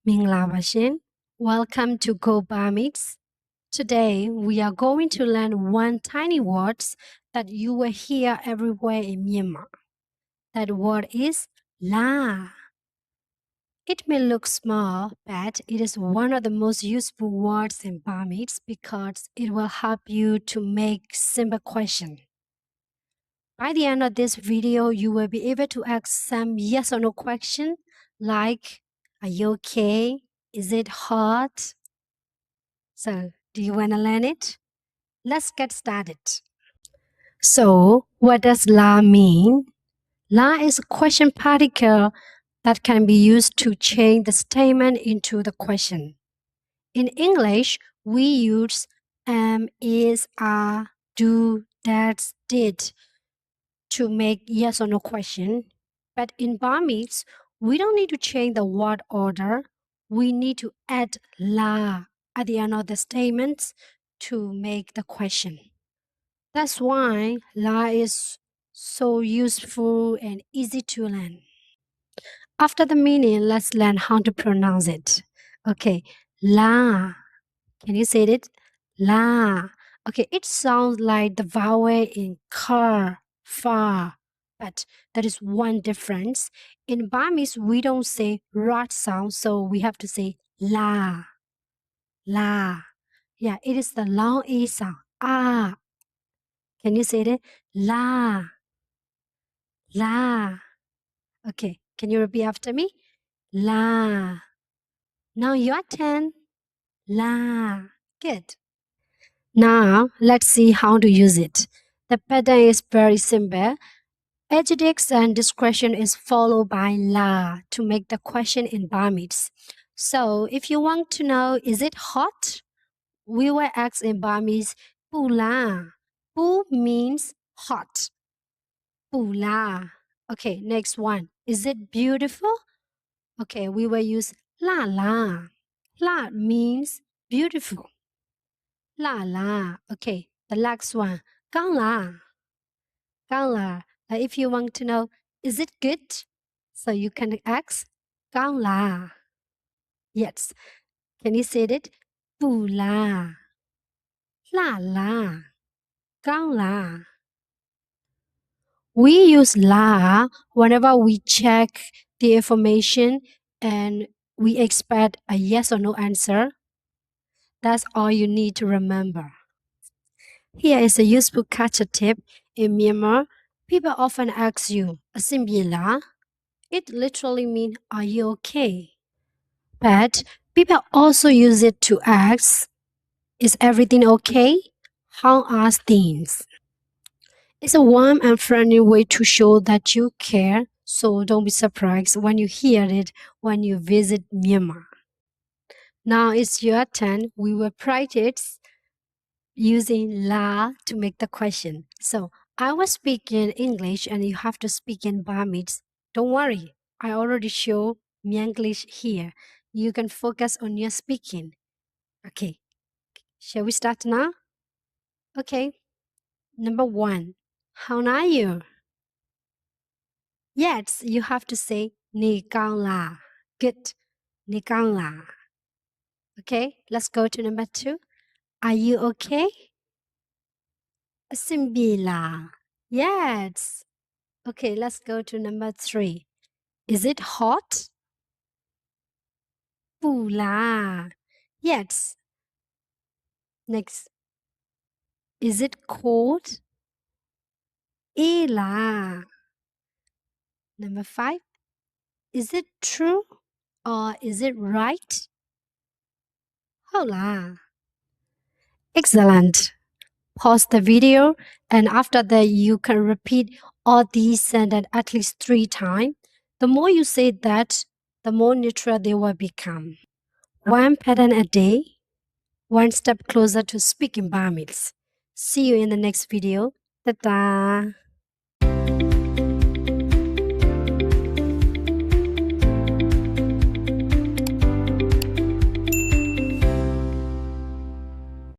Minglavashin. Welcome to Go Burmese. Today we are going to learn one tiny word that you will hear everywhere in Myanmar. That word is la. It may look small, but it is one of the most useful words in Burmese because it will help you to make simple questions. By the end of this video, you will be able to ask some yes or no question like, are you okay? Is it hot? So, do you want to learn it? Let's get started. So, what does la mean? La is a question particle that can be used to change the statement into the question. In English, we use am, is, are, do, does, did to make yes or no question. But in Burmese, we don't need to change the word order. We need to add la at the end of the statements to make the question. That's why la is so useful and easy to learn. After the meaning, let's learn how to pronounce it. Okay, la. Can you say it? La. Okay, it sounds like the vowel in car, far, but there is one difference. In Burmese, we don't say rot sound, so we have to say la. La. Yeah, it is the long A sound. Ah. Can you say it? La. La. Okay, can you repeat after me? La. Now your turn. La. Good. Now, let's see how to use it. The pattern is very simple. Adjectives and description is followed by la to make the question in Burmese. So, if you want to know, is it hot? We will ask in Burmese, pu la. Pu means hot. Pu la. Okay, next one. Is it beautiful? Okay, we will use la la. La means beautiful. La la. Okay, the last one. Gang la. Gang la. If you want to know, is it good? So you can ask gang la. Yes. Can you say it? Bu la. La la. Gang la. We use la whenever we check the information and we expect a yes or no answer. That's all you need to remember. Here is a useful culture tip. In Myanmar, people often ask you, "Asim la?" It literally means, "Are you okay?" But people also use it to ask, "Is everything okay? How are things?" It's a warm and friendly way to show that you care, so don't be surprised when you hear it when you visit Myanmar. Now it's your turn. We will practice using la to make the question. So I will speak in English and you have to speak in Burmese. Don't worry, I already show Myanglish here. You can focus on your speaking. Okay, shall we start now? Okay, number one, how are you? Yes, you have to say ni gang la. Good, ni gang la. Okay, let's go to number two. Are you okay? Simbila. Yes. Okay, let's go to number three. Is it hot? Pula. Yes. Next. Is it cold? Ela. Number five. Is it true or is it right? Hola. Excellent. Pause the video and after that you can repeat all these sentences at least 3 times. The more you say that, the more neutral they will become. One pattern a day, one step closer to speaking Burmese. See you in the next video. Ta-da!